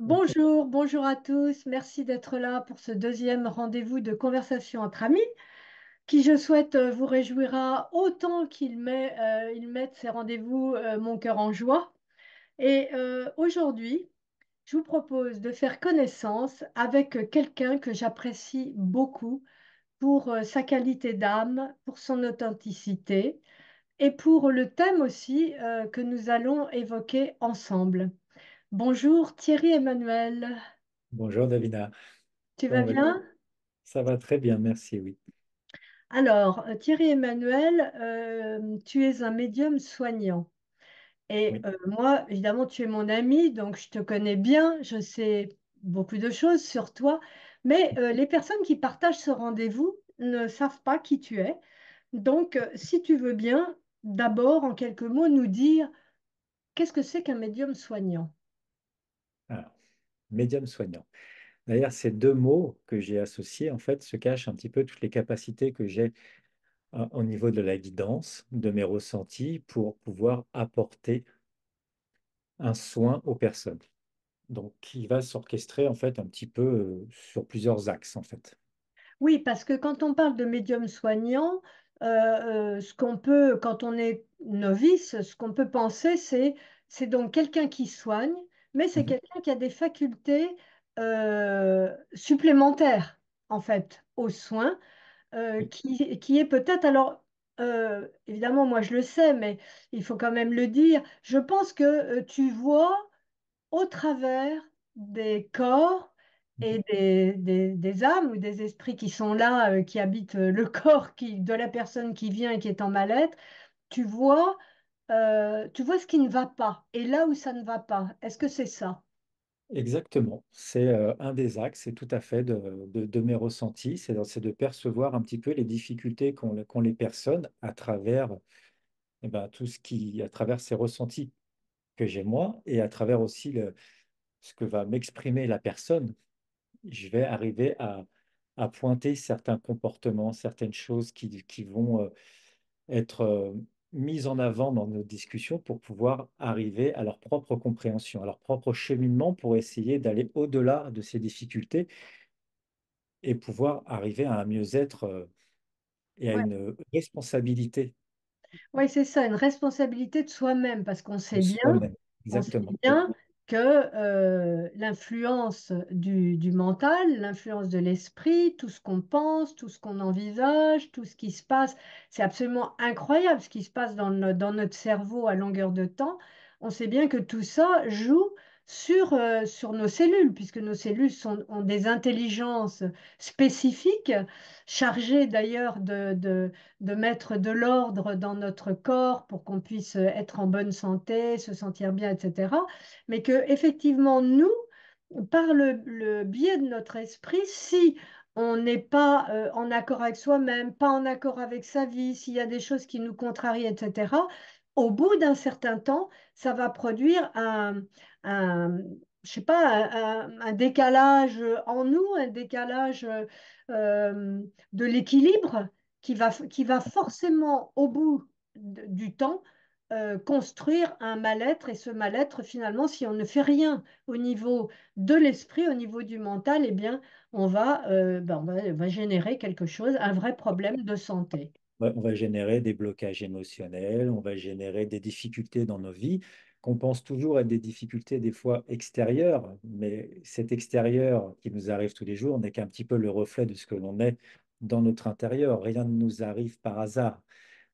Ok. Bonjour, bonjour à tous. Merci d'être là pour ce deuxième rendez-vous de conversation entre amis, qui je souhaite vous réjouira autant il mette ces rendez-vous mon cœur en joie. Et aujourd'hui, je vous propose de faire connaissance avec quelqu'un que j'apprécie beaucoup pour sa qualité d'âme, pour son authenticité et pour le thème aussi que nous allons évoquer ensemble. Bonjour Thierry Emmanuel, Bonjour Davina, tu vas comment vas-tu? bien? Ça va très bien, merci, oui. Alors, Thierry Emmanuel, tu es un médium soignant. Et Oui. moi, évidemment, tu es mon ami, donc je te connais bien, je sais beaucoup de choses sur toi. Mais les personnes qui partagent ce rendez-vous ne savent pas qui tu es. Donc, si tu veux bien, d'abord, en quelques mots, nous dire qu'est-ce que c'est qu'un médium soignant? Alors, médium soignant. D'ailleurs, ces deux mots que j'ai associés, en fait, se cachent un petit peu toutes les capacités que j'ai au niveau de la guidance, de mes ressentis, pour pouvoir apporter un soin aux personnes. Donc, qui va s'orchestrer, en fait, un petit peu sur plusieurs axes, en fait. Oui, parce que quand on parle de médium soignant, quand on est novice, ce qu'on peut penser, c'est donc quelqu'un qui soigne, mais c'est Mhm. quelqu'un qui a des facultés supplémentaires, en fait, aux soins, Oui. qui est peut-être, alors, évidemment, moi je le sais, mais il faut quand même le dire, je pense que tu vois au travers des corps Mhm. et des âmes ou des esprits qui sont là, qui habitent le corps de la personne qui vient et qui est en mal-être, tu vois ce qui ne va pas et là où ça ne va pas. Est-ce que c'est ça? Exactement. C'est un des axes, c'est tout à fait de mes ressentis, c'est de percevoir un petit peu les difficultés qu'ont les personnes à travers eh ben, tout ce qui, à travers ces ressentis que j'ai moi et à travers aussi ce que va m'exprimer la personne. Je vais arriver à pointer certains comportements, certaines choses qui vont être mises en avant dans nos discussions pour pouvoir arriver à leur propre compréhension, à leur propre cheminement pour essayer d'aller au-delà de ces difficultés et pouvoir arriver à un mieux-être et à une responsabilité Oui, c'est ça, une responsabilité de soi-même, parce de soi-même. on sait Exactement. bien que l'influence du mental, l'influence de l'esprit, tout ce qu'on pense, tout ce qu'on envisage, tout ce qui se passe, c'est absolument incroyable ce qui se passe dans notre cerveau à longueur de temps. On sait bien que tout ça joue sur nos cellules, puisque nos cellules ont des intelligences spécifiques, chargées d'ailleurs de mettre de l'ordre dans notre corps pour qu'on puisse être en bonne santé, se sentir bien, etc. Mais que effectivement, nous, par le biais de notre esprit, si on n'est pas en accord avec soi-même, pas en accord avec sa vie, s'il y a des choses qui nous contrarient, etc., au bout d'un certain temps, ça va produire un je sais pas, un décalage en nous, un décalage de l'équilibre qui va forcément, au bout du temps, construire un mal-être. Et ce mal-être, finalement, si on ne fait rien au niveau de l'esprit, au niveau du mental, eh bien, on va générer quelque chose, un vrai problème de santé. On va générer des blocages émotionnels, on va générer des difficultés dans nos vies, qu'on pense toujours être des difficultés des fois extérieures, mais cet extérieur qui nous arrive tous les jours n'est qu'un petit peu le reflet de ce que l'on est dans notre intérieur. Rien ne nous arrive par hasard.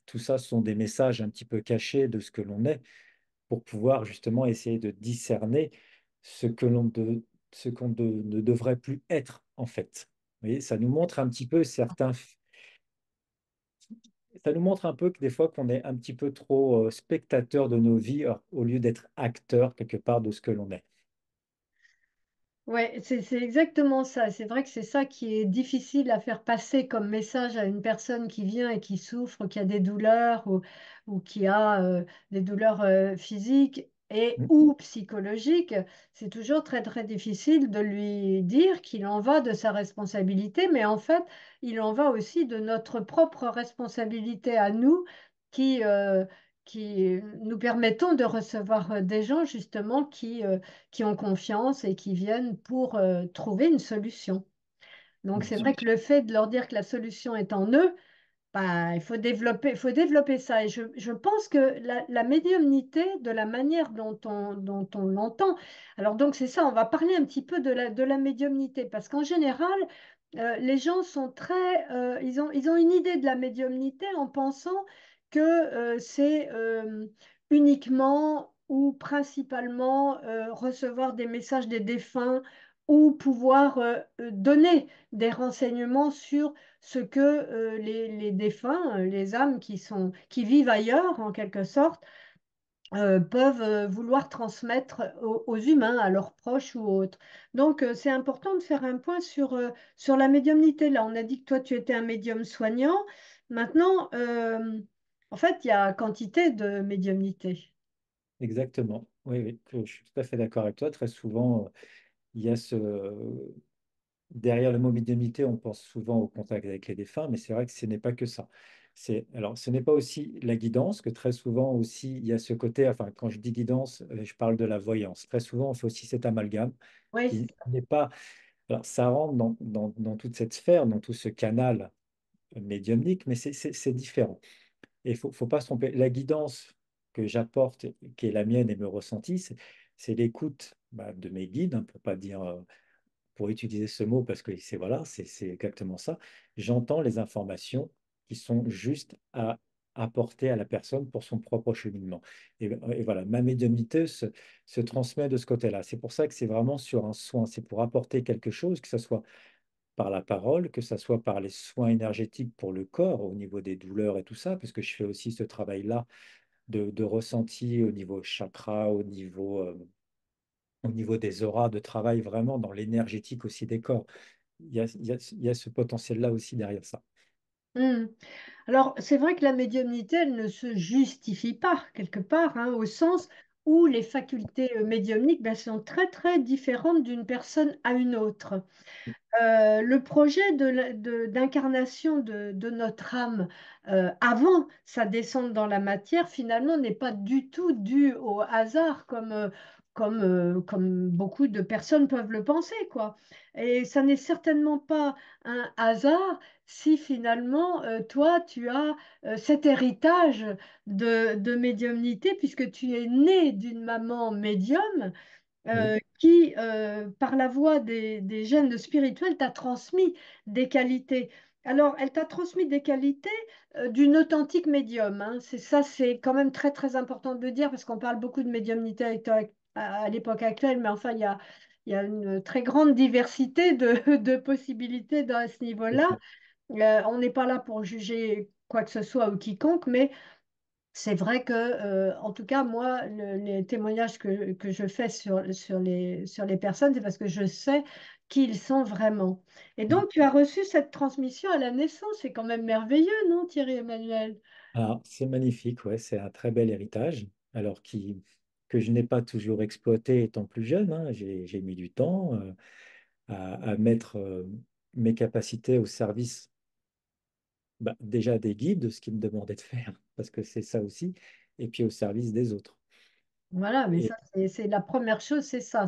Tout ça sont des messages un petit peu cachés de ce que l'on est pour pouvoir justement essayer de discerner ce que ce ne devrait plus être en fait. Vous voyez, ça nous montre un petit peu ça nous montre un peu que des fois qu'on est un petit peu trop spectateur de nos vies au lieu d'être acteur quelque part de ce que l'on est. Ouais, c'est exactement ça. C'est vrai que c'est ça qui est difficile à faire passer comme message à une personne qui vient et qui souffre, qui a des douleurs ou qui a des douleurs physiques et Mm. ou psychologiques. C'est toujours très très difficile de lui dire qu'il en va de sa responsabilité, mais en fait, il en va aussi de notre propre responsabilité à nous qui, euh, nous permettons de recevoir des gens justement qui ont confiance et qui viennent pour trouver une solution. Donc bien c'est sûr. vrai que le fait de leur dire que la solution est en eux, bah, il faut développer ça. Et je pense que la médiumnité, de la manière dont on l'entend, alors donc c'est ça, on va parler un petit peu de la médiumnité, parce qu'en général, les gens sont ils ont une idée de la médiumnité en pensant que c'est uniquement ou principalement recevoir des messages des défunts ou pouvoir donner des renseignements sur ce que les défunts, les âmes qui vivent ailleurs en quelque sorte, peuvent vouloir transmettre aux humains, à leurs proches ou autres. Donc, c'est important de faire un point sur la médiumnité. Là, on a dit que toi, tu étais un médium soignant. Maintenant, en fait, il y a quantité de médiumnité. Exactement. Oui, oui, je suis tout à fait d'accord avec toi. Très souvent, il y a derrière le mot médiumnité, on pense souvent au contact avec les défunts, mais c'est vrai que ce n'est pas que ça. Alors, ce n'est pas aussi la guidance, que très souvent aussi, il y a ce côté, enfin, quand je dis guidance, je parle de la voyance. Très souvent, on fait aussi cet amalgame Oui. qui n'est pas. Alors, ça rentre dans toute cette sphère, dans tout ce canal médiumnique, mais c'est différent. Et faut pas se tromper. La guidance que j'apporte, qui est la mienne et me ressentis, c'est l'écoute de mes guides, hein, pour pas dire, pour utiliser ce mot, parce que c'est voilà, c'est exactement ça. J'entends les informations qui sont juste à apporter à la personne pour son propre cheminement. Et voilà, ma médiumnité se transmet de ce côté-là. C'est pour ça que c'est vraiment sur un soin, c'est pour apporter quelque chose, que ce soit par la parole, que ce soit par les soins énergétiques pour le corps, au niveau des douleurs et tout ça, parce que je fais aussi ce travail-là de ressenti au niveau chakra, au niveau des auras, de travail vraiment dans l'énergétique aussi des corps. Il y a ce potentiel-là aussi derrière ça. Hmm. Alors, c'est vrai que la médiumnité, elle ne se justifie pas, quelque part, hein, au sens où les facultés médiumniques ben, sont très, très différentes d'une personne à une autre. Le projet d'incarnation de notre âme avant sa descente dans la matière, finalement, n'est pas du tout dû au hasard comme beaucoup de personnes peuvent le penser, quoi. Et ça n'est certainement pas un hasard si finalement, toi, tu as cet héritage de médiumnité, puisque tu es né d'une maman médium Oui, qui, par la voie des gènes spirituels, t'a transmis des qualités. Alors, elle t'a transmis des qualités d'une authentique médium, hein. C'est ça, c'est quand même très, très important de le dire parce qu'on parle beaucoup de médiumnité à l'époque actuelle, mais enfin, il y a une très grande diversité de possibilités dans ce tout à niveau-là. fait. On n'est pas là pour juger quoi que ce soit ou quiconque, mais c'est vrai que, en tout cas, moi, les témoignages que je fais sur les personnes, c'est parce que je sais qui ils sont vraiment. Et donc, tu as reçu cette transmission à la naissance. C'est quand même merveilleux, non, Thierry Emmanuel? Alors, c'est magnifique, ouais, c'est un très bel héritage, alors que je n'ai pas toujours exploité étant plus jeune, hein. J'ai mis du temps à mettre mes capacités au service déjà des guides, de ce qu'ils me demandaient de faire, parce que c'est ça aussi, et puis au service des autres. Voilà, mais Et ça, c'est la première chose, c'est ça.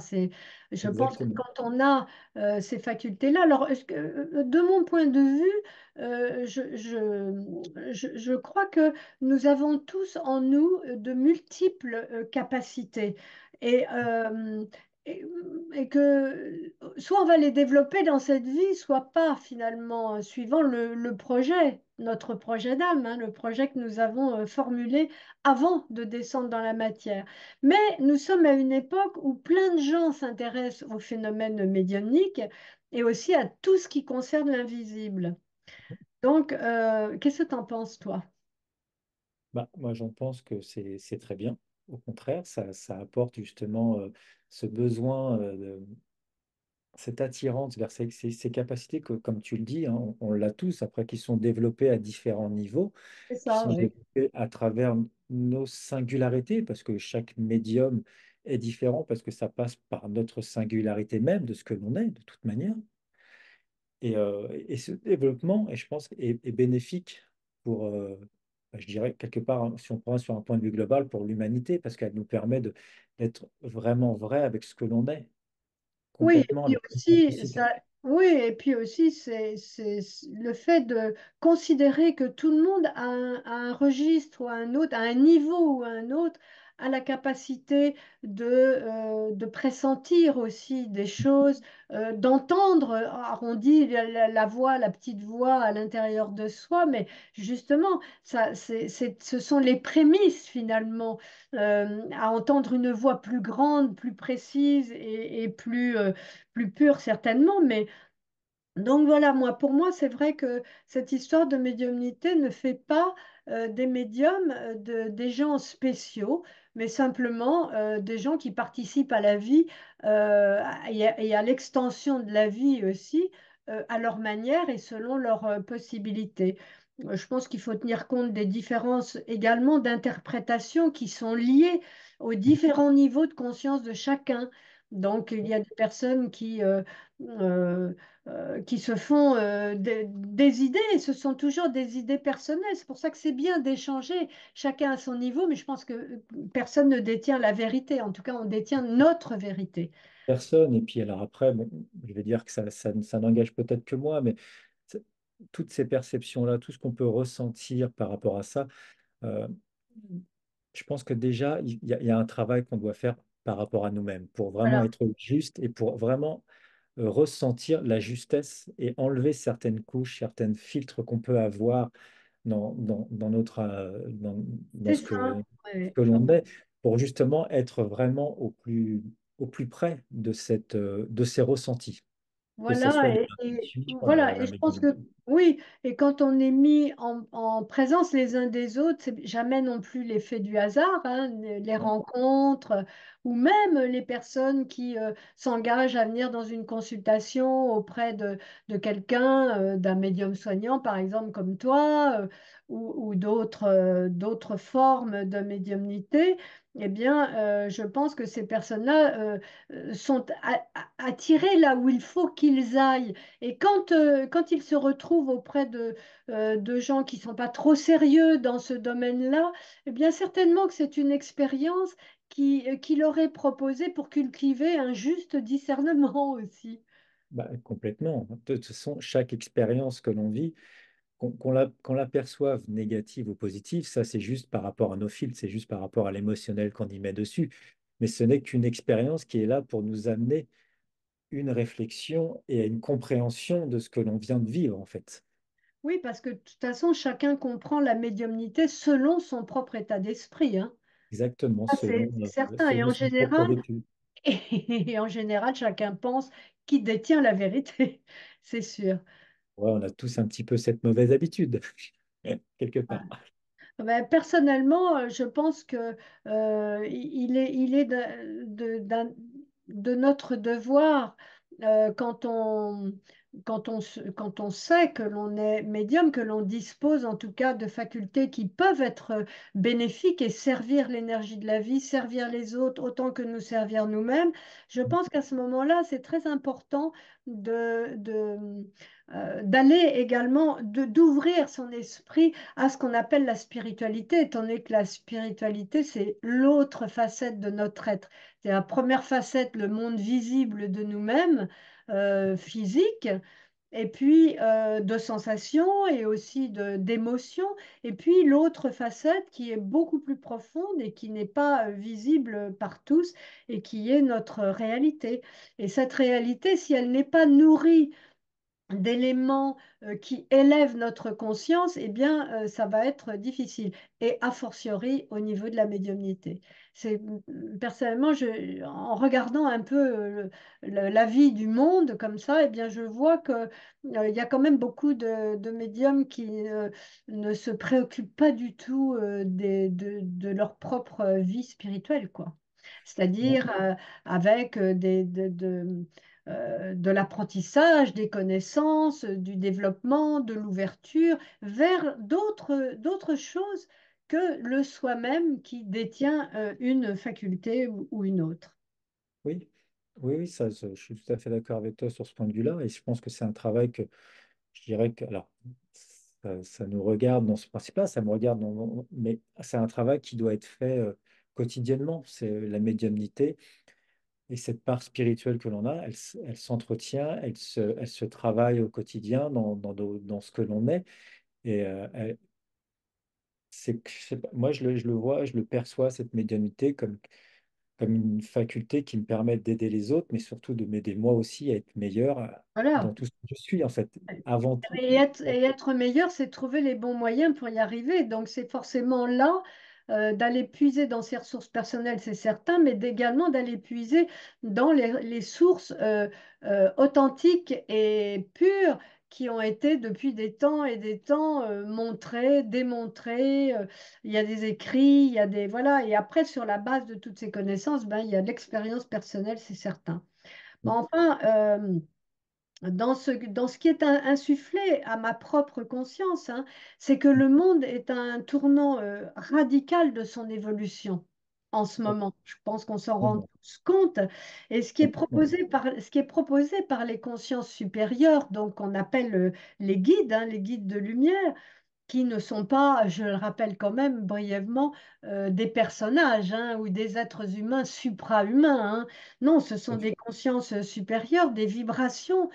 Je pense que exactement. quand on a ces facultés-là, alors, de mon point de vue, je crois que nous avons tous en nous de multiples capacités et, euh, et, et que soit on va les développer dans cette vie, soit pas finalement, suivant le projet, notre projet d'âme, hein, le projet que nous avons formulé avant de descendre dans la matière. Mais nous sommes à une époque où plein de gens s'intéressent aux phénomènes médiumniques et aussi à tout ce qui concerne l'invisible. Donc, qu'est-ce que tu en penses, toi? Moi, j'en pense que c'est très bien. Au contraire, ça apporte justement ce besoin, cette attirance vers ces capacités que, comme tu le dis, hein, on l'a tous, après, qui sont développées à différents niveaux, C'est qui ça, sont oui. développées à travers nos singularités, parce que chaque médium est différent, parce que ça passe par notre singularité même de ce que l'on est, de toute manière. Et ce développement, et je pense, est bénéfique je dirais quelque part, hein, si on prend sur un point de vue global, pour l'humanité, parce qu'elle nous permet d'être vraiment vrai avec ce que l'on est, Oui, et complètement, puis avec aussi, l'authenticité. ça, oui, et puis aussi, c'est le fait de considérer que tout le monde a un registre ou un autre, à un niveau ou un autre, a la capacité de pressentir aussi des choses, d'entendre, on dit la voix, la petite voix à l'intérieur de soi, mais justement, ça, ce sont les prémices finalement à entendre une voix plus grande, plus précise et plus, plus pure certainement. Mais donc voilà, moi, pour moi, c'est vrai que cette histoire de médiumnité ne fait pas des médiums des gens spéciaux, mais simplement des gens qui participent à la vie et à l'extension de la vie aussi, à leur manière et selon leurs possibilités. Je pense qu'il faut tenir compte des différences également d'interprétation qui sont liées aux différents niveaux de conscience de chacun. Donc, il y a des personnes euh, qui se font des idées, et ce sont toujours des idées personnelles. C'est pour ça que c'est bien d'échanger, chacun à son niveau, mais je pense que personne ne détient la vérité. En tout cas, on détient notre vérité. Personne. Et puis alors après, bon, je vais dire que ça n'engage peut-être que moi, mais c'est- toutes ces perceptions-là, tout ce qu'on peut ressentir par rapport à ça, euh, je pense que déjà, il y a un travail qu'on doit faire par rapport à nous-mêmes pour vraiment Voilà. être juste et pour vraiment ressentir la justesse et enlever certaines couches, certains filtres qu'on peut avoir dans notre, dans C'est ça. ce Ouais. que l'on est, pour justement être vraiment au plus près de ces ressentis, que ce soit Voilà, de et l'intuition, voilà, et la je pense que médiumnité. oui, et quand on est mis en présence les uns des autres, c'est jamais non plus l'effet du hasard, hein, les Non. rencontres, ou même les personnes qui s'engagent à venir dans une consultation auprès de quelqu'un, d'un médium soignant, par exemple, comme toi, ou d'autres formes de médiumnité. Eh bien, je pense que ces personnes-là sont attirés là où il faut qu'ils aillent. Et quand ils se retrouvent auprès de gens qui ne sont pas trop sérieux dans ce domaine-là, eh bien certainement que c'est une expérience qui leur est proposée pour cultiver un juste discernement aussi. Bah, complètement. De toute façon, chaque expérience que l'on vit, qu'on l'aperçoive négative ou positive, ça c'est juste par rapport à nos filtres, c'est juste par rapport à l'émotionnel qu'on y met dessus. Mais ce n'est qu'une expérience qui est là pour nous amener une réflexion et une compréhension de ce que l'on vient de vivre, en fait. Oui, parce que de toute façon, chacun comprend la médiumnité selon son propre état d'esprit, hein. Exactement, Ça, c'est certain. selon son propre vécu. Et en général, chacun pense qu'il détient la vérité, c'est sûr. Ouais, on a tous un petit peu cette mauvaise habitude, quelque part. Ben, personnellement, je pense que il est de notre devoir quand quand on sait que l'on est médium, que l'on dispose en tout cas de facultés qui peuvent être bénéfiques et servir l'énergie de la vie, servir les autres autant que nous servir nous-mêmes. Je pense qu'à ce moment-là, c'est très important d'aller également, d'ouvrir son esprit à ce qu'on appelle la spiritualité, étant donné que la spiritualité, c'est l'autre facette de notre être. C'est la première facette, le monde visible de nous-mêmes, physique, et puis de sensations et aussi d'émotions, et puis l'autre facette qui est beaucoup plus profonde et qui n'est pas visible par tous, et qui est notre réalité. Et cette réalité, si elle n'est pas nourrie d'éléments qui élèvent notre conscience, eh bien, ça va être difficile. Et a fortiori au niveau de la médiumnité. C'est personnellement, en regardant un peu la vie du monde comme ça, eh bien, je vois que il y a quand même beaucoup de médiums qui ne se préoccupent pas du tout de leur propre vie spirituelle, quoi. Non. C'est-à-dire avec de l'apprentissage, des connaissances, du développement, de l'ouverture vers d'autres choses que le soi-même qui détient une faculté ou une autre. Oui, oui, je suis tout à fait d'accord avec toi sur ce point de vue-là, et je pense que c'est un travail que je dirais que, alors, ça nous regarde dans ce principe-là, ça me regarde mais c'est un travail qui doit être fait quotidiennement. C'est la médiumnité et cette part spirituelle que l'on a, elle s'entretient, elle se travaille au quotidien dans ce que l'on est. Et je sais pas, moi, je le vois, je le perçois, cette médiumnité, comme une faculté qui me permet d'aider les autres, mais surtout de m'aider moi aussi à être meilleur Voilà. dans tout ce que je suis, en fait. Avant tout, Et être meilleur, c'est trouver les bons moyens pour y arriver. Donc, c'est forcément là d'aller puiser dans ses ressources personnelles, c'est certain, mais également d'aller puiser dans les sources authentiques et pures qui ont été depuis des temps et des temps montrées, démontrées. Il y a des écrits, il y a des... Voilà. Et après, sur la base de toutes ces connaissances, ben, il y a de l'expérience personnelle, c'est certain. Mais enfin... dans ce qui est insufflé à ma propre conscience, hein, c'est que le monde est à un tournant radical de son évolution en ce moment. Je pense qu'on s'en rend tous compte. Et complètement. ce qui est proposé par les consciences supérieures, donc qu'on appelle les guides, hein, les guides de lumière, qui ne sont pas, je le rappelle quand même brièvement, des personnages hein, ou des êtres humains supra-humains. Hein. Non, ce sont des consciences supérieures, des vibrations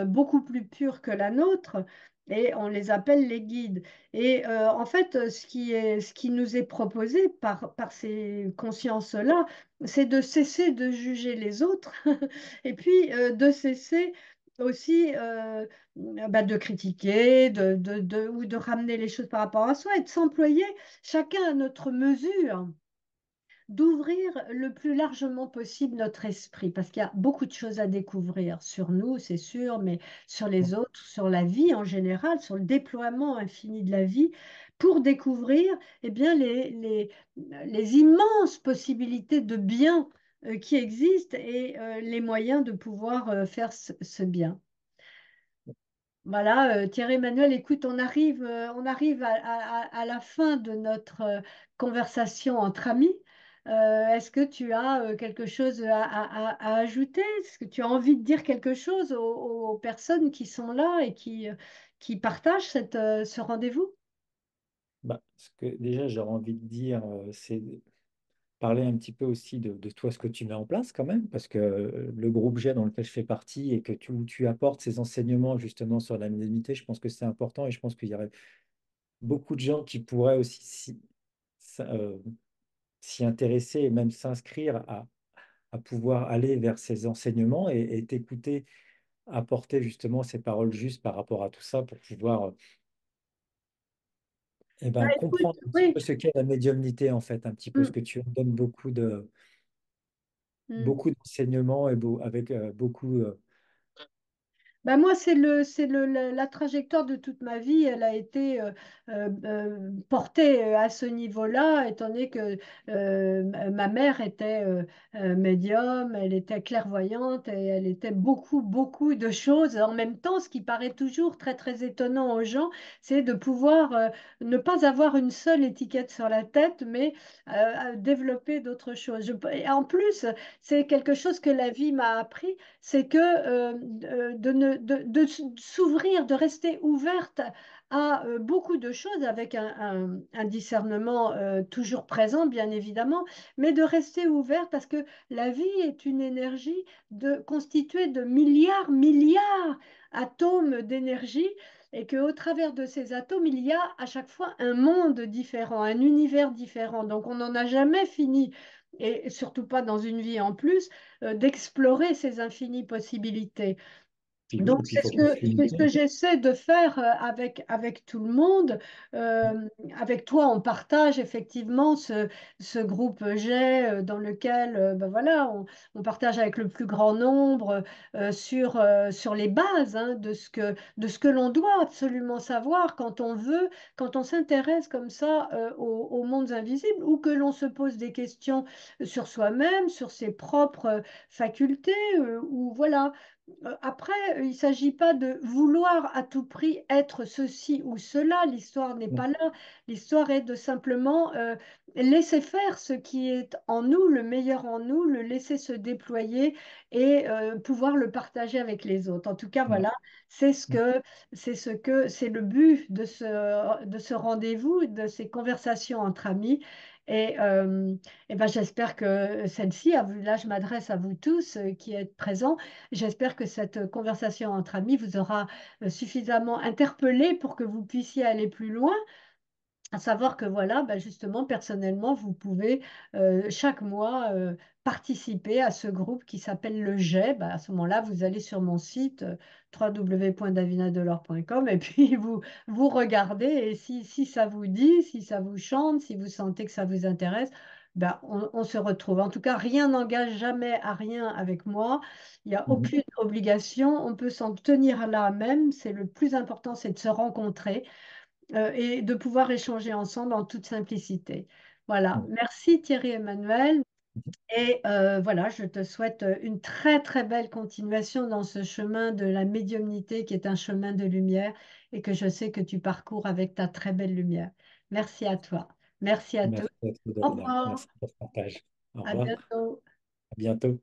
beaucoup plus pures que la nôtre. Et on les appelle les guides. Et en fait, ce qui nous est proposé par ces consciences-là, c'est de cesser de juger les autres et puis de cesser aussi bah, de critiquer ou de ramener les choses par rapport à soi et de s'employer chacun à notre mesure, d'ouvrir le plus largement possible notre esprit, parce qu'il y a beaucoup de choses à découvrir sur nous, c'est sûr, mais sur les autres, sur la vie en général, sur le déploiement infini de la vie, pour découvrir eh bien, les immenses possibilités de bien qui existent et les moyens de pouvoir faire ce bien. Voilà, Thierry Emmanuel, écoute, on arrive à la fin de notre conversation entre amis. Est-ce que tu as quelque chose à ajouter? Est-ce que tu as envie de dire quelque chose aux personnes qui sont là et qui partagent ce rendez-vous? Bah, ce que déjà j'aurais envie de dire, c'est parler un petit peu aussi de toi, ce que tu mets en place quand même, parce que le groupe G dans lequel je fais partie et que tu apportes ces enseignements justement sur la médiumnité, je pense que c'est important et je pense qu'il y aurait beaucoup de gens qui pourraient aussi euh, s'y intéresser et même s'inscrire à pouvoir aller vers ces enseignements et t'écouter apporter justement ces paroles justes par rapport à tout ça pour pouvoir Bah, écoute, comprendre un petit oui. peu ce qu'est la médiumnité en fait, un petit peu ce Mm, que tu en donnes mm. beaucoup d'enseignements et avec beaucoup Ben moi, la trajectoire de toute ma vie, elle a été portée à ce niveau-là, étant donné que ma mère était médium, elle était clairvoyante et elle était beaucoup, beaucoup de choses. En même temps, ce qui paraît toujours très, très étonnant aux gens, c'est de pouvoir ne pas avoir une seule étiquette sur la tête, mais développer d'autres choses. Et en plus, c'est quelque chose que la vie m'a appris, c'est que de s'ouvrir, de rester ouverte à beaucoup de choses avec un discernement toujours présent, bien évidemment, mais de rester ouverte parce que la vie est une énergie constituée de milliards, milliards d'atomes d'énergie et qu'au travers de ces atomes, il y a à chaque fois un monde différent, un univers différent. Donc on n'en a jamais fini, et surtout pas dans une vie en plus, d'explorer ces infinies possibilités. Donc, et puis il faut pas se c'est ce que limiter. j'essaie de faire avec tout le monde. Avec toi, on partage effectivement ce groupe G dans lequel ben voilà, on partage avec le plus grand nombre sur les bases hein, de ce que l'on doit absolument savoir quand on veut, quand on s'intéresse comme ça aux mondes invisibles ou que l'on se pose des questions sur soi-même, sur ses propres facultés ou voilà. Après, il ne s'agit pas de vouloir à tout prix être ceci ou cela. L'histoire n'est Non. pas là. L'histoire est de simplement laisser faire ce qui est en nous, le meilleur en nous, le laisser se déployer et pouvoir le partager avec les autres. En tout cas, Ouais. voilà, c'est le but de ce rendez-vous, de ces conversations entre amis. Et, ben, j'espère que celle-ci, là je m'adresse à vous tous qui êtes présents. J'espère que cette conversation entre amis vous aura suffisamment interpellé pour que vous puissiez aller plus loin. À savoir que voilà, ben justement, personnellement, vous pouvez chaque mois participer à ce groupe qui s'appelle le GEB. Ben, à ce moment-là, vous allez sur mon site www.davinadelore.com et puis vous regardez et si ça vous dit, si ça vous chante, si vous sentez que ça vous intéresse, ben, on se retrouve. En tout cas, rien n'engage jamais à rien avec moi. Il n'y a Mhm. aucune obligation. On peut s'en tenir là même. C'est le plus important, c'est de se rencontrer et de pouvoir échanger ensemble en toute simplicité. Voilà. Ouais. Merci Thierry Emmanuel. Et voilà, je te souhaite une très très belle continuation dans ce chemin de la médiumnité qui est un chemin de lumière et que je sais que tu parcours avec ta très belle lumière. Merci à toi. Merci à tous. Merci à toi, Au Davina. revoir. Merci pour ce partage. Au À revoir. bientôt. À bientôt.